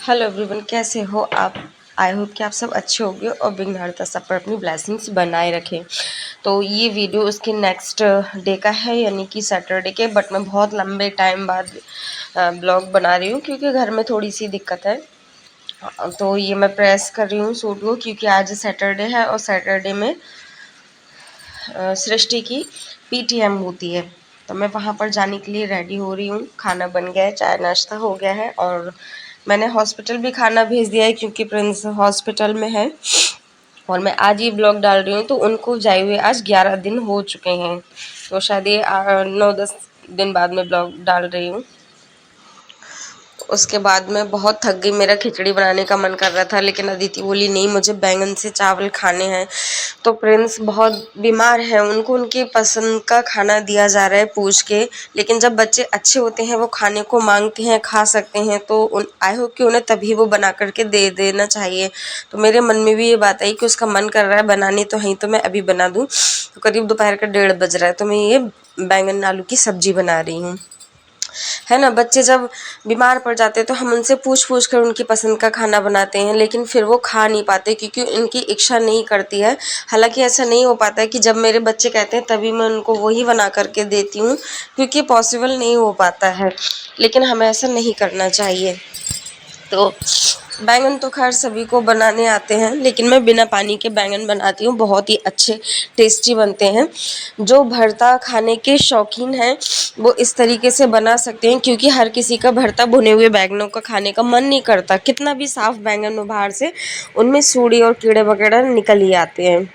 Hello everyone, कैसे हो आप। आई होप कि आप सब अच्छे होंगे और विघ्नहर्ता सब पर अपनी ब्लेसिंग्स बनाए रखें। तो ये वीडियो उसके नेक्स्ट डे का है, यानी कि सैटरडे के। बट मैं बहुत लंबे टाइम बाद ब्लॉग बना रही हूँ क्योंकि घर में थोड़ी सी दिक्कत है। तो ये मैं प्रेस कर रही हूँ सूट को क्योंकि आज सैटरडे है और सैटरडे में सृष्टि की पीटीएम होती है। तो मैं वहाँ पर जाने के लिए रेडी हो रही हूँ। खाना बन गया है, चाय नाश्ता हो गया है और मैंने हॉस्पिटल भी खाना भेज दिया है क्योंकि प्रिंस हॉस्पिटल में है। और मैं आज ही ब्लॉग डाल रही हूँ तो उनको जाए हुए आज 11 दिन हो चुके हैं। तो शायद ये 9-10 दिन बाद में ब्लॉग डाल रही हूँ। उसके बाद मैं बहुत थक गई, मेरा खिचड़ी बनाने का मन कर रहा था लेकिन अदिति बोली नहीं मुझे बैंगन से चावल खाने हैं। तो प्रिंस बहुत बीमार है, उनको उनकी पसंद का खाना दिया जा रहा है पूछ के। लेकिन जब बच्चे अच्छे होते हैं वो खाने को मांगते हैं, खा सकते हैं, तो आई होप कि उन्हें तभी वो बना करके दे देना चाहिए। तो मेरे मन में भी ये बात आई कि उसका मन कर रहा है बनानी तो है, तो मैं अभी बना दूँ। तो करीब दोपहर का 1:30 बज रहा है तो मैं ये बैंगन आलू की सब्जी बना रही हूँ। है ना, बच्चे जब बीमार पड़ जाते हैं तो हम उनसे पूछ पूछ कर उनकी पसंद का खाना बनाते हैं लेकिन फिर वो खा नहीं पाते क्योंकि उनकी इच्छा नहीं करती है। हालांकि ऐसा नहीं हो पाता है कि जब मेरे बच्चे कहते हैं तभी मैं उनको वही बना करके देती हूँ, क्योंकि पॉसिबल नहीं हो पाता है। लेकिन हमें ऐसा नहीं करना चाहिए। तो बैंगन तो खैर सभी को बनाने आते हैं लेकिन मैं बिना पानी के बैंगन बनाती हूँ, बहुत ही अच्छे टेस्टी बनते हैं। जो भरता खाने के शौकीन हैं वो इस तरीके से बना सकते हैं क्योंकि हर किसी का भरता भुने हुए बैंगनों का खाने का मन नहीं करता। कितना भी साफ बैंगन हो बाहर से, उनमें सूड़ी और कीड़े वगैरह निकल ही आते हैं।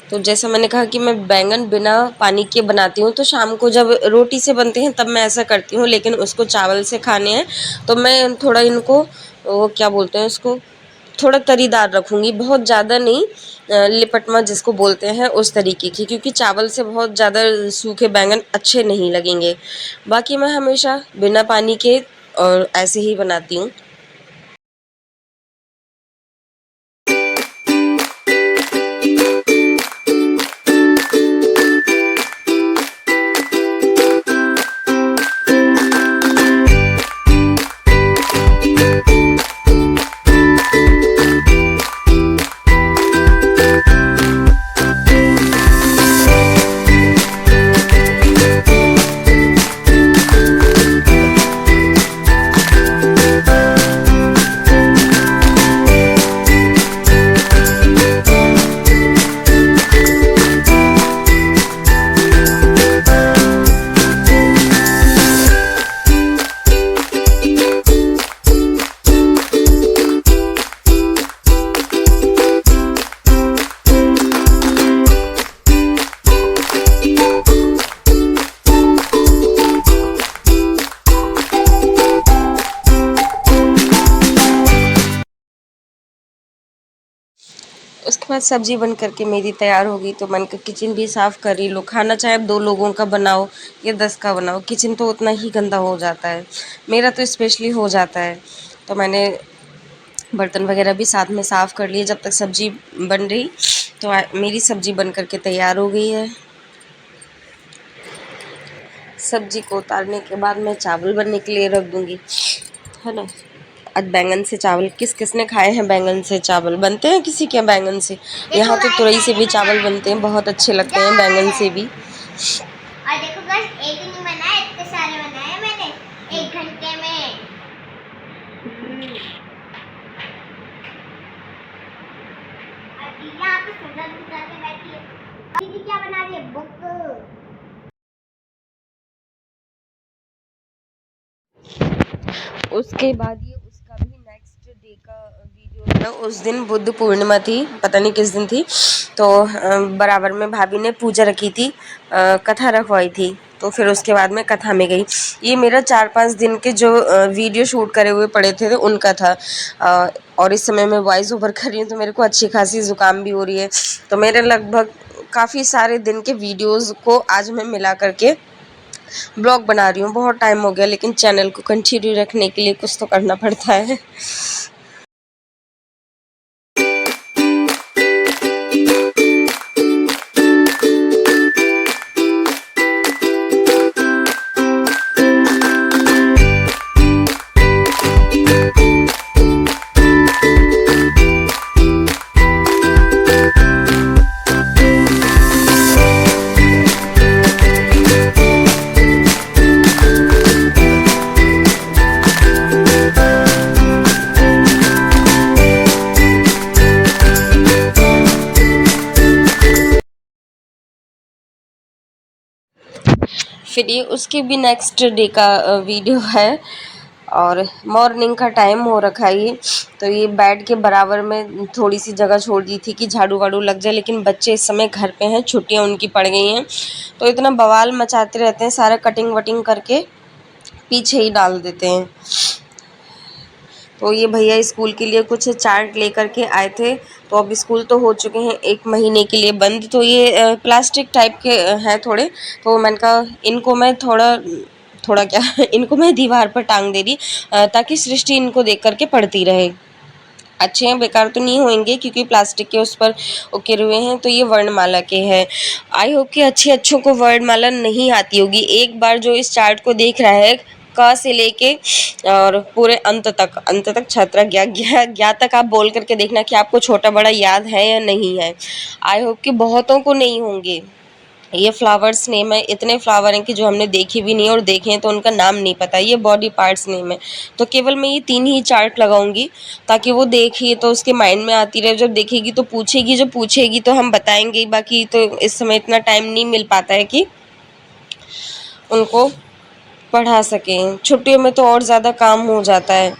तो जैसा मैंने कहा कि मैं बैंगन बिना पानी के बनाती हूँ, तो शाम को जब रोटी से बनते हैं तब मैं ऐसा करती हूँ, लेकिन उसको चावल से खाने हैं तो मैं थोड़ा इनको वो क्या बोलते हैं उसको, थोड़ा तरीदार रखूँगी, बहुत ज़्यादा नहीं। लिपटमा जिसको बोलते हैं उस तरीके की, क्योंकि चावल से बहुत ज़्यादा सूखे बैंगन अच्छे नहीं लगेंगे। बाकी मैं हमेशा बिना पानी के और ऐसे ही बनाती हूँ। उसके बाद सब्जी बन करके मेरी तैयार हो गई तो मैंने कहा किचन भी साफ़ कर ही लो। खाना चाहे 2 लोगों का बनाओ या 10 का बनाओ, किचन तो उतना ही गंदा हो जाता है। मेरा तो स्पेशली हो जाता है। तो मैंने बर्तन वगैरह भी साथ में साफ़ कर लिए जब तक सब्जी बन रही। तो मेरी सब्जी बन करके तैयार हो गई है। सब्जी को उतारने के बाद मैं चावल बनने के लिए रख दूँगी, है ना। आज बैंगन से चावल किस किस ने खाए हैं। बैंगन से चावल बनते हैं किसी के यहाँ बैंगन से, यहाँ तो तुरई से भी चावल बनते हैं, बहुत अच्छे लगते हैं बैंगन से भी। और देखो बस एक ही नहीं बनाया, इतने सारे बनाए मैंने 1 घंटे में। यहाँ पे सुंदर सुंदर के बैठी है। दीदी क्या बना रही है? बुक। उसके बाद ये उसका भी नेक्स्ट डे का वीडियो है। उस दिन बुद्ध पूर्णिमा थी, पता नहीं किस दिन थी। तो बराबर में भाभी ने पूजा रखी थी, कथा रखवाई थी। तो फिर उसके बाद मैं कथा में गई। ये मेरा 4-5 दिन के जो वीडियो शूट करे हुए पड़े थे तो उनका था। और इस समय मैं वॉइस ओवर कर रही हूँ तो मेरे को अच्छी खासी ज़ुकाम भी हो रही है। तो मेरे लगभग काफ़ी सारे दिन के वीडियोज़ को आज मैं मिला करके ब्लॉग बना रही हूँ। बहुत टाइम हो गया लेकिन चैनल को कंटिन्यू रखने के लिए कुछ तो करना पड़ता है। फिर ये उसके भी नेक्स्ट डे का वीडियो है और मॉर्निंग का टाइम हो रखा है ये। तो ये बेड के बराबर में थोड़ी सी जगह छोड़ दी थी कि झाड़ू वाड़ू लग जाए, लेकिन बच्चे इस समय घर पे हैं, छुट्टियां उनकी पड़ गई हैं, तो इतना बवाल मचाते रहते हैं, सारा कटिंग वटिंग करके पीछे ही डाल देते हैं। तो ये भैया स्कूल के लिए कुछ चार्ट लेकर के आए थे, तो अब स्कूल तो हो चुके हैं 1 महीने के लिए बंद। तो ये प्लास्टिक टाइप के हैं थोड़े, तो मैंने कहा इनको मैं थोड़ा थोड़ा क्या इनको मैं दीवार पर टांग दे रही, ताकि सृष्टि इनको देख करके पढ़ती रहे। अच्छे हैं, बेकार तो नहीं होंगे क्योंकि प्लास्टिक के उस पर उकेरे हुए हैं। तो ये वर्णमाला के हैं। आई होप कि अच्छों को वर्णमाला नहीं आती होगी। एक बार जो इस चार्ट को देख रहा है क से लेके और पूरे अंत तक छात्रा ज्ञा तक आप बोल करके देखना कि आपको छोटा बड़ा याद है या नहीं है। आई होप कि बहुतों को नहीं होंगे। ये फ्लावर्स नेम है, इतने फ्लावर हैं कि जो हमने देखे भी नहीं और देखे हैं तो उनका नाम नहीं पता। ये बॉडी पार्ट्स नेम है। तो केवल मैं ये 3 ही चार्ट लगाऊंगी ताकि वो देखिए तो उसके माइंड में आती रहे, जब देखेगी तो पूछेगी, जब पूछेगी तो हम बताएंगे। बाकी तो इस समय इतना टाइम नहीं मिल पाता है कि उनको पढ़ा सकें। छुट्टियों में तो और ज़्यादा काम हो जाता है।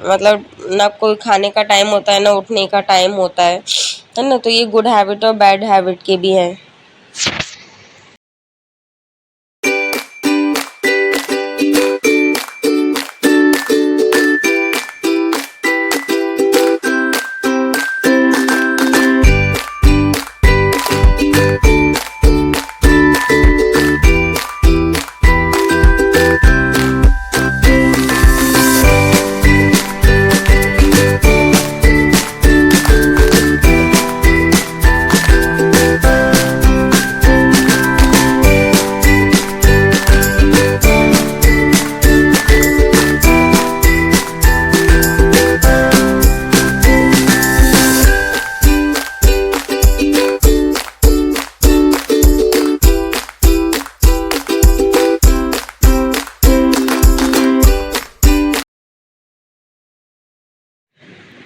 मतलब ना कोई खाने का टाइम होता है, ना उठने का टाइम होता है ना। तो ये गुड हैबिट और बैड हैबिट के भी हैं।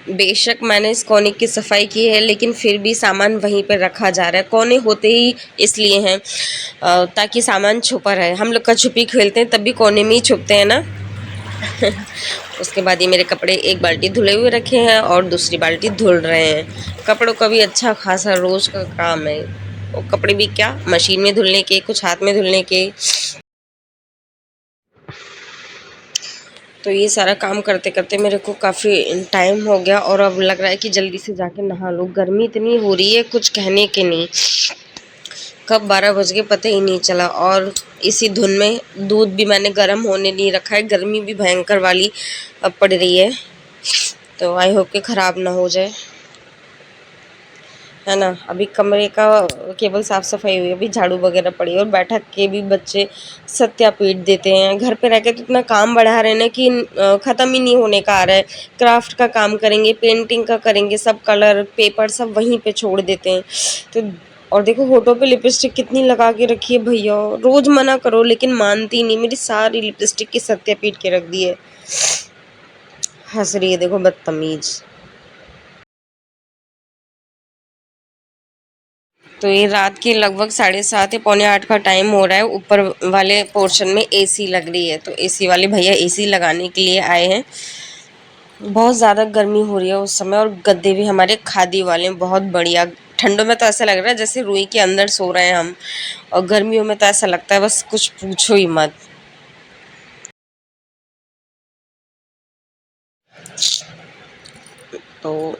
बेशक मैंने इस कोने की सफाई की है, लेकिन फिर भी सामान वहीं पर रखा जा रहा है। कोने होते ही इसलिए हैं ताकि सामान छुपा रहे। हम लोग का छुपी खेलते हैं तब भी कोने में ही छुपते हैं ना। उसके बाद ये मेरे कपड़े एक बाल्टी धुले हुए रखे हैं और दूसरी बाल्टी धुल रहे हैं। कपड़ों का भी अच्छा खासा रोज़ का काम है। और कपड़े भी क्या, मशीन में धुलने के, कुछ हाथ में धुलने के। तो ये सारा काम करते करते मेरे को काफ़ी टाइम हो गया और अब लग रहा है कि जल्दी से जाके नहा लूँ। गर्मी इतनी हो रही है कुछ कहने के नहीं। कब 12 बज गए पता ही नहीं चला। और इसी धुन में दूध भी मैंने गर्म होने नहीं रखा है। गर्मी भी भयंकर वाली अब पड़ रही है, तो आई होप कि ख़राब ना हो जाए, है ना। अभी कमरे का केवल साफ़ सफाई हुई, अभी झाड़ू वगैरह पड़ी और बैठक के भी बच्चे सत्यापीठ देते हैं। घर पे रह के तो इतना काम बढ़ा रहे हैं ना कि ख़त्म ही नहीं होने का आ रहा है। क्राफ्ट का काम करेंगे, पेंटिंग का करेंगे, सब कलर पेपर सब वहीं पे छोड़ देते हैं। तो और देखो होठों पे लिपस्टिक कितनी लगा के रखी है भैया। रोज़ मना करो लेकिन मानती नहीं। मेरी सारी लिपस्टिक की सत्यापीठ के रख दी है। हंस रही है देखो, बदतमीज। तो ये रात के लगभग 7:30 या पौने 8 का टाइम हो रहा है। ऊपर वाले पोर्शन में एसी लग रही है, तो एसी वाले भैया एसी लगाने के लिए आए हैं। बहुत ज़्यादा गर्मी हो रही है उस समय, और गद्दे भी हमारे खादी वाले हैं, बहुत बढ़िया। ठंडों में तो ऐसा लग रहा है जैसे रुई के अंदर सो रहे हैं हम, और गर्मियों में तो ऐसा लगता है बस कुछ पूछो ही मत। तो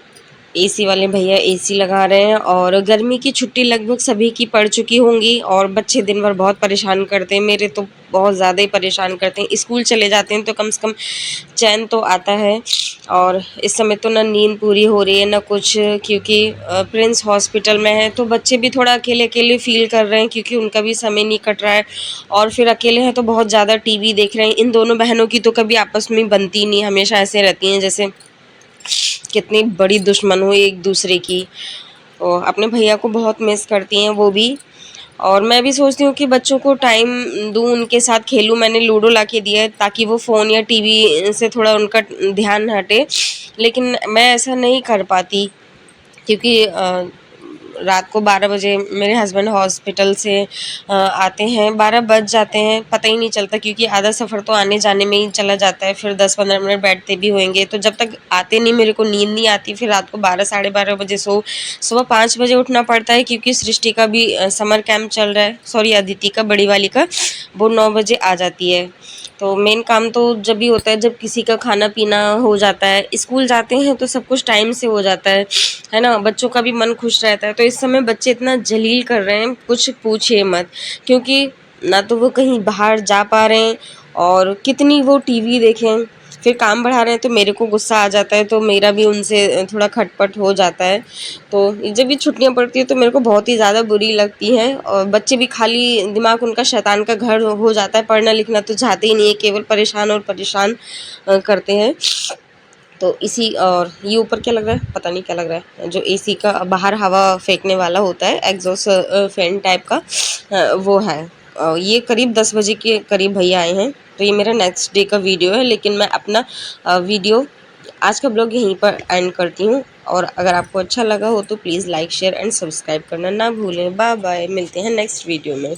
एसी वाले भैया एसी लगा रहे हैं। और गर्मी की छुट्टी लगभग सभी की पड़ चुकी होंगी, और बच्चे दिन भर बहुत परेशान करते हैं। मेरे तो बहुत ज़्यादा ही परेशान करते हैं। स्कूल चले जाते हैं तो कम से कम चैन तो आता है, और इस समय तो ना नींद पूरी हो रही है ना कुछ, क्योंकि प्रिंस हॉस्पिटल में है। तो बच्चे भी थोड़ा अकेले अकेले फील कर रहे हैं क्योंकि उनका भी समय नहीं कट रहा है, और फिर अकेले हैं तो बहुत ज़्यादा टीवी देख रहे हैं। इन दोनों बहनों की तो कभी आपस में बनती नहीं, हमेशा ऐसे रहती हैं जैसे कितनी बड़ी दुश्मन हो एक दूसरे की। और अपने भैया को बहुत मिस करती हैं वो भी, और मैं भी सोचती हूँ कि बच्चों को टाइम दूँ, उनके साथ खेलूँ। मैंने लूडो ला के दिया है ताकि वो फ़ोन या टीवी से थोड़ा उनका ध्यान हटे, लेकिन मैं ऐसा नहीं कर पाती क्योंकि रात को 12 बजे मेरे हस्बैंड हॉस्पिटल से आते हैं, 12 बज जाते हैं, पता ही नहीं चलता क्योंकि आधा सफ़र तो आने जाने में ही चला जाता है, फिर 10-15 मिनट बैठते भी होंगे, तो जब तक आते नहीं मेरे को नींद नहीं आती, फिर रात को 12 साढ़े 12 बजे सुबह 5 बजे उठना पड़ता है क्योंकि सृष्टि का भी समर कैंप चल रहा है, सॉरी अदिति का, बड़ी वाली का, वो 9 बजे आ जाती है। तो मेन काम तो जब भी होता है जब किसी का खाना पीना हो जाता है, स्कूल जाते हैं तो सब कुछ टाइम से हो जाता है ना, बच्चों का भी मन खुश रहता है। तो इस समय बच्चे इतना जलील कर रहे हैं कुछ पूछिए मत, क्योंकि ना तो वो कहीं बाहर जा पा रहे हैं और कितनी वो टीवी देखें, फिर काम बढ़ा रहे हैं तो मेरे को गुस्सा आ जाता है, तो मेरा भी उनसे थोड़ा खटपट हो जाता है। तो जब भी छुट्टियां पड़ती है तो मेरे को बहुत ही ज़्यादा बुरी लगती हैं, और बच्चे भी खाली दिमाग उनका शैतान का घर हो जाता है, पढ़ना लिखना तो चाहते ही नहीं है, केवल परेशान और परेशान करते हैं। तो इसी, और ये ऊपर क्या लग रहा है पता नहीं क्या लग रहा है, जो एसी का बाहर हवा फेंकने वाला होता है, एग्जॉस्ट फैन टाइप का, वो है। ये करीब 10 बजे के करीब भैया आए हैं। तो ये मेरा नेक्स्ट डे का वीडियो है, लेकिन मैं अपना वीडियो आज का ब्लॉग यहीं पर एंड करती हूँ। और अगर आपको अच्छा लगा हो तो please like share and subscribe करना ना भूलें। बाय बाय, मिलते हैं नेक्स्ट वीडियो में।